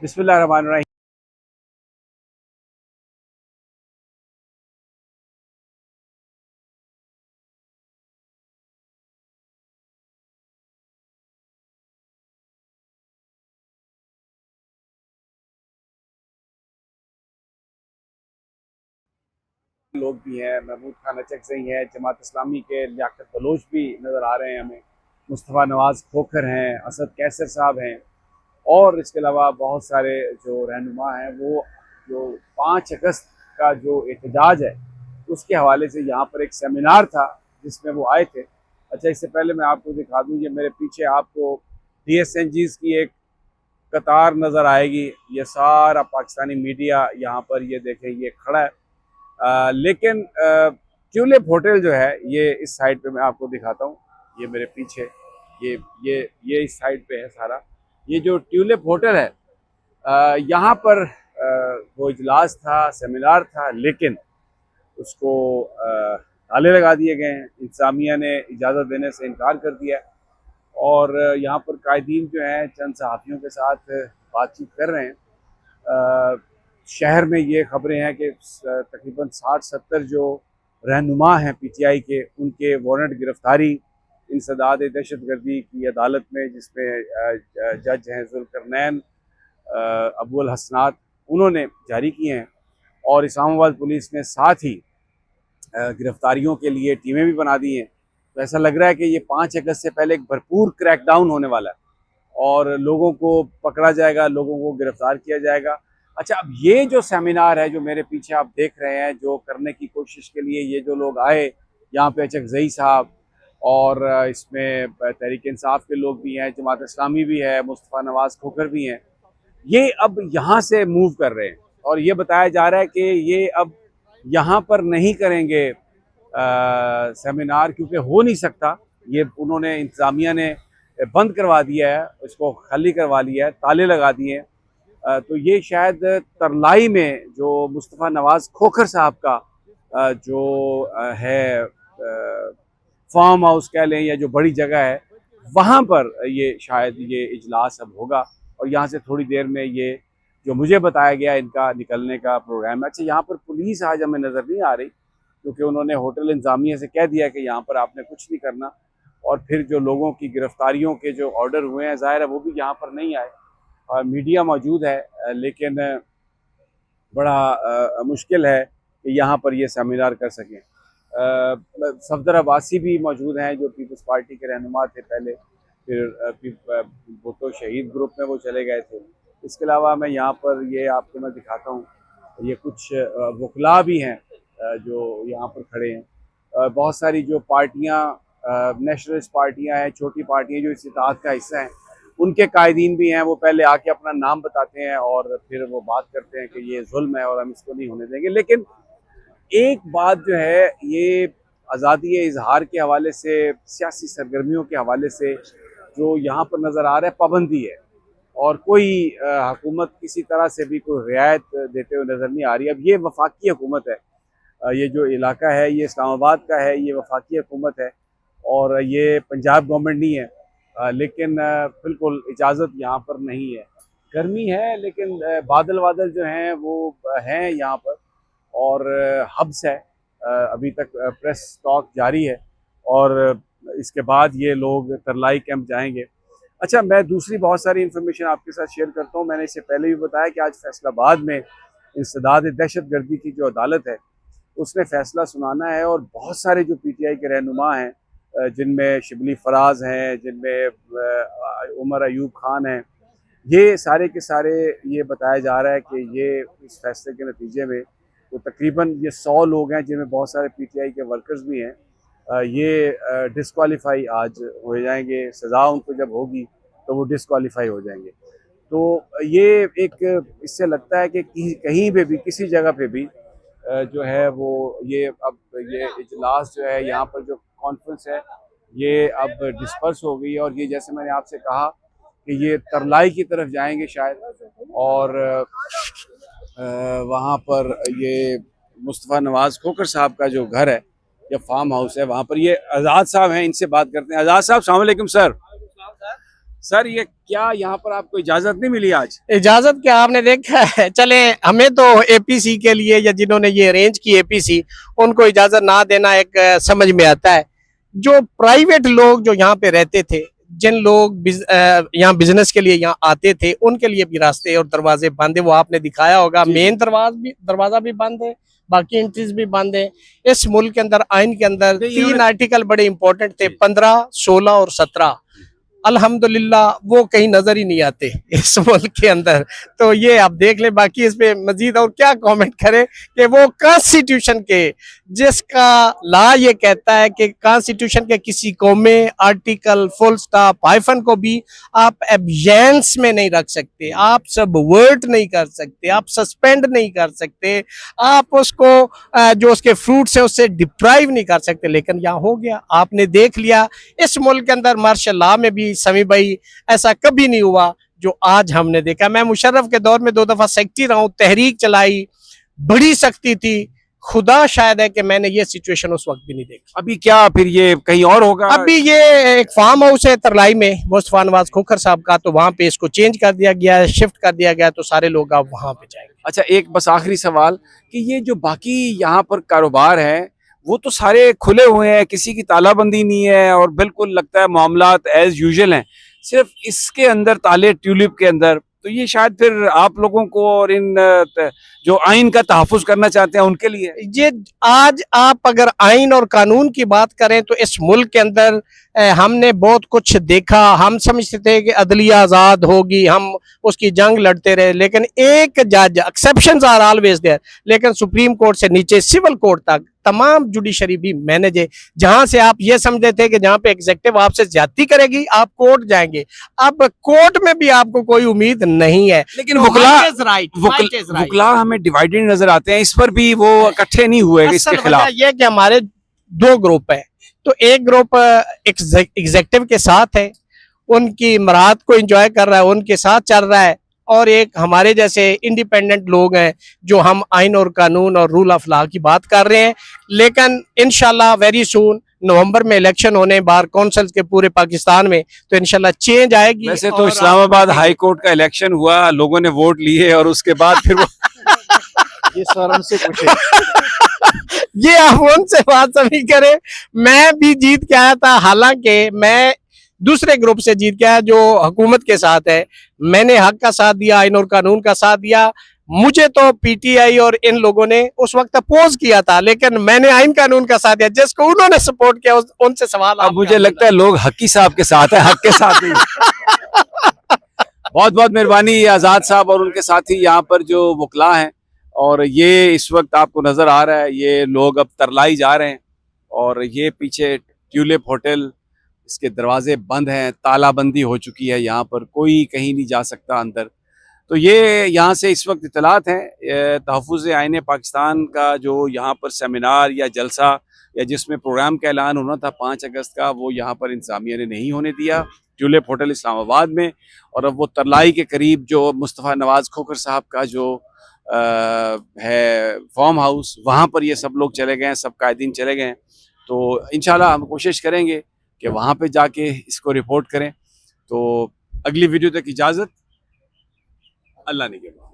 बिस्मिल्लाहिर्रहमानिर्रहीम। लोग भी हैं, महमूद खान अचकज़ई हैं, जमात इस्लामी के लियाकत बलोच भी नज़र आ रहे हैं हमें, मुस्तफ़ा नवाज़ खोखर हैं, असद कैसर साहब हैं और इसके अलावा बहुत सारे जो रहनुमा हैं वो जो 5 अगस्त का जो एहतजाज है उसके हवाले से यहाँ पर एक सेमिनार था जिसमें वो आए थे। अच्छा, इससे पहले मैं आपको दिखा दूँ, ये मेरे पीछे आपको DSNGs की एक कतार नज़र आएगी। ये सारा पाकिस्तानी मीडिया यहाँ पर ये देखें ये खड़ा है। लेकिन ट्यूलिप होटल जो है ये इस साइड पे मैं आपको दिखाता हूँ। ये मेरे पीछे ये ये इस साइड पे है सारा। ये जो ट्यूलिप होटल है यहाँ पर वो इजलास था, सेमिनार था, लेकिन उसको ताले लगा दिए गए हैं। इंतज़ामिया ने इजाज़त देने से इनकार कर दिया है और यहाँ पर कायदीन जो हैं चंद सहाफ़ियों के साथ बातचीत कर रहे हैं। शहर में ये खबरें हैं कि तकरीबन 60-70 जो रहनुमा हैं PTI के, उनके वारंट गिरफ्तारी इंसदाद दहशतगर्दी की अदालत में, जिसमें जज हैं जुल्करनैन अबुल हसनात, उन्होंने जारी किए हैं। और इस्लामाबाद पुलिस ने साथ ही गिरफ्तारियों के लिए टीमें भी बना दी हैं। तो ऐसा लग रहा है कि ये 5 अगस्त से पहले एक भरपूर क्रैकडाउन होने वाला है और लोगों को पकड़ा जाएगा, लोगों को गिरफ्तार किया जाएगा। अच्छा, अब ये जो सेमिनार है जो मेरे पीछे आप देख रहे हैं, जो करने की कोशिश के लिए ये जो लोग आए यहाँ पे, अचकज़ई साहब और इसमें तहरीक इंसाफ के लोग भी हैं, जमात इस्लामी भी है, मुस्तफ़ा नवाज़ खोखर भी हैं, ये अब यहाँ से मूव कर रहे हैं और ये बताया जा रहा है कि ये अब यहाँ पर नहीं करेंगे सेमिनार, क्योंकि हो नहीं सकता। ये उन्होंने इंतज़ामिया ने बंद करवा दिया है, उसको खाली करवा लिया है, ताले लगा दिए हैं। तो ये शायद तरलाई में जो मुस्तफ़ा नवाज़ खोखर साहब का जो है फार्म हाउस कह लें या जो बड़ी जगह है, वहाँ पर ये शायद ये इजलास अब होगा और यहाँ से थोड़ी देर में ये जो मुझे बताया गया इनका निकलने का प्रोग्राम है। अच्छा, यहाँ पर पुलिस आज हमें नज़र नहीं आ रही क्योंकि उन्होंने होटल इंतज़ामिया से कह दिया कि यहाँ पर आपने कुछ नहीं करना। और फिर जो लोगों की गिरफ्तारियों के जो ऑर्डर हुए हैं, ज़ाहिर है वो भी यहाँ पर नहीं आए और मीडिया मौजूद है, लेकिन बड़ा मुश्किल है कि यहाँ पर ये सेमिनार कर सकें। सफदर अब्बासी भी मौजूद हैं जो पीपल्स पार्टी के रहनुमा थे पहले, फिर वो तो शहीद ग्रुप में वो चले गए थे। इसके अलावा मैं यहाँ पर ये आपको मैं दिखाता हूँ, ये कुछ वकला भी हैं जो यहाँ पर खड़े हैं। बहुत सारी जो पार्टियाँ, नेशनलिस्ट पार्टियाँ हैं, छोटी पार्टियाँ जो इस इत्तेहाद का हिस्सा हैं, उनके कायदीन भी हैं। वो पहले आके अपना नाम बताते हैं और फिर वो बात करते हैं कि ये जुल्म है और हम इसको नहीं होने देंगे। लेकिन एक बात जो है, ये आज़ादी इजहार के हवाले से, सियासी सरगर्मियों के हवाले से जो यहाँ पर नज़र आ रहा है, पाबंदी है और कोई हुकूमत किसी तरह से भी कोई रियायत देते हुए नज़र नहीं आ रही। अब ये वफाकी हुकूमत है, ये जो इलाका है ये इस्लामाबाद का है, ये वफाकी हुकूमत है और ये पंजाब गवर्नमेंट नहीं है। लेकिन बिल्कुल इजाज़त यहाँ पर नहीं है। गर्मी है लेकिन बादल वादल जो हैं वो हैं यहाँ पर और हब्स है। अभी तक प्रेस टॉक जारी है और इसके बाद ये लोग तरलाई कैंप जाएंगे। अच्छा, मैं दूसरी बहुत सारी इन्फॉर्मेशन आपके साथ शेयर करता हूँ। मैंने इससे पहले भी बताया कि आज फैसलाबाद में इंसदाद दहशतगर्दी की जो अदालत है उसने फैसला सुनाना है और बहुत सारे जो PTI के रहनुमा हैं, जिनमें शिबली फराज हैं, जिनमें उमर अयूब खान हैं, ये सारे के सारे, ये बताया जा रहा है कि ये इस फैसले के नतीजे में तो तकरीबन ये 100 लोग हैं, जिनमें बहुत सारे PTI के वर्कर्स भी हैं, ये डिस्क्वालीफाई आज हो जाएंगे। सज़ा उनको जब होगी तो वो डिस्क्वालीफाई हो जाएंगे। तो ये एक इससे लगता है कि कहीं पे भी, किसी जगह पे भी जो है वो ये अब ये इजलास जो है, यहाँ पर जो कॉन्फ्रेंस है, ये अब डिस्पर्स हो गई और ये जैसे मैंने आपसे कहा कि ये तरलाई की तरफ जाएंगे शायद और वहाँ पर ये मुस्तफ़ा नवाज़ खोखर साहब का जो घर है या फार्म हाउस है, वहाँ पर ये आज़ाद साहब हैं, इनसे बात करते हैं। आज़ाद साहब, अस्सलाम वालेकुम सर। सर ये क्या यहाँ पर आपको इजाजत नहीं मिली आज? इजाजत क्या, आपने देखा है? चले, हमें तो एपीसी के लिए या जिन्होंने ये अरेंज की एपीसी, उनको इजाजत ना देना एक समझ में आता है। जो प्राइवेट लोग जो यहाँ पे रहते थे, जिन लोग यहाँ बिजनेस के लिए यहाँ आते थे, उनके लिए भी रास्ते और दरवाजे बंद है। वो आपने दिखाया होगा, मेन दरवाजा भी बंद है, बाकी एंट्रीज भी बंद है। इस मुल्क के अंदर, आइन के अंदर 3 आर्टिकल बड़े इंपॉर्टेंट थे, 15, 16 और 17। अल्हम्दुलिल्लाह वो कहीं नजर ही नहीं आते इस मुल्क के अंदर। तो ये आप देख ले, बाकी इस पे मजीद और क्या कमेंट करें कि वो कॉन्स्टिट्यूशन के, जिसका ला ये कहता है कि कॉन्स्टिट्यूशन के किसी कौम में आर्टिकल, फुल स्टॉप, हाइफन को भी आप एब्जेंस में नहीं रख सकते, आप सबवर्ट नहीं कर सकते, आप सस्पेंड नहीं कर सकते, आप उसको जो उसके फ्रूट्स है उससे डिप्राइव नहीं कर सकते। लेकिन यहाँ हो गया, आपने देख लिया। इस मुल्क के अंदर मार्शल लॉ में भी समी भाई ऐसा कभी नहीं हुआ जो आज हमने देखा। मैं मुशर्रफ के दौर में 2 दफा सेक्रेटरी रहा हूं, तहरीक चलाई, बड़ी सख्ती थी। खुदा शायद है कि मैंने ये सिचुएशन उस वक्त भी नहीं देखी। अभी क्या फिर ये कहीं और होगा? अभी ये एक फार्म हाउस है तरलाई में, मुस्तफा नवाज खोखर साहब का, तो वहां पे इसको चेंज कर दिया गया है, शिफ्ट कर दिया गया, तो सारे लोग अब वहां पे जाएंगे। अच्छा, एक बस आखिरी सवाल कि ये जो बाकी यहाँ पर कारोबार है वो तो सारे खुले हुए हैं, किसी की तालाबंदी नहीं है और बिल्कुल लगता है मामलात एज यूजुअल हैं, सिर्फ इसके अंदर ताले ट्यूलिप के अंदर। तो ये शायद फिर आप लोगों को और इन जो आइन का तहफ़्फ़ुज़ करना चाहते हैं उनके लिए। ये आज आप अगर आइन और कानून की बात करें तो इस मुल्क के अंदर हमने बहुत कुछ देखा। हम समझते थे कि अदलिया आज़ाद होगी, हम उसकी जंग लड़ते रहे, लेकिन एक जज, एक्सेप्शंस आर ऑलवेज देयर, लेकिन सुप्रीम कोर्ट से नीचे सिविल कोर्ट तक तमाम जुडिशरी भी मैनेज है। जहां से आप ये समझते थे कि जहां पे एग्जीक्यूटिव आपसे ज्यादती करेगी, आप कोर्ट जाएंगे, अब कोर्ट में भी आपको कोई उम्मीद नहीं है। लेकिन वकला हमें डिवाइडेड नजर आते हैं, इस पर भी वो इकट्ठे नहीं हुए इसके खिलाफ। ये कि हमारे 2 ग्रुप है, तो एक ग्रुप एग्जीक्यूटिव के साथ है, उनकी मराहत को एंजॉय कर रहा है, उनके साथ चल रहा है, और एक हमारे जैसे इंडिपेंडेंट लोग हैं जो हम आइन और कानून और रूल ऑफ लॉ की बात कर रहे हैं। लेकिन इंशाल्लाह वेरी सून नवंबर में इलेक्शन होने बार कौंसिल के पूरे पाकिस्तान में, तो इंशाल्लाह चेंज आएगी। वैसे तो इस्लामाबाद हाई कोर्ट का इलेक्शन हुआ, लोगों ने वोट लिए और उसके बाद फिर वो ये सर हमसे पूछे ये आप उनसे बात सभी करें। मैं भी जीत के आया था, हालांकि मैं दूसरे ग्रुप से जीत गया जो हुकूमत के साथ है। मैंने हक का साथ दिया, आइन और कानून का साथ दिया। मुझे तो पीटीआई और इन लोगों ने उस वक्त अपोज किया था, लेकिन मैंने आइन कानून का साथ दिया, जिसको उन्होंने सपोर्ट किया उनसे सवाल। अब मुझे लगता है लोग हकी साहब के साथ है, हक के साथ ही। बहुत बहुत मेहरबानी आज़ाद साहब और उनके साथी यहाँ पर जो वकला हैं। और ये इस वक्त आपको नज़र आ रहा है, ये लोग अब तरलाई जा रहे हैं और ये पीछे ट्यूलिप होटल, इसके दरवाजे बंद हैं, तालाबंदी हो चुकी है, यहाँ पर कोई कहीं नहीं जा सकता अंदर। तो ये यहाँ से इस वक्त इतलात हैं तहफ़्फ़ुज़ आइन पाकिस्तान का जो यहाँ पर सेमिनार या जलसा या जिसमें प्रोग्राम का ऐलान होना था 5 अगस्त का, वो यहाँ पर इंतज़ामिया ने नहीं होने दिया, ट्यूलिप होटल इस्लामाबाद में। और अब वो तरलाई के करीब जो मुस्तफ़ा नवाज़ खोखर साहब का जो है फार्म हाउस, वहाँ पर ये सब लोग चले गए हैं, सब कायदीन चले गए हैं। तो इंशाल्लाह हम कोशिश करेंगे कि वहाँ पे जाके इसको रिपोर्ट करें। तो अगली वीडियो तक इजाज़त, अल्लाह ने के बाद।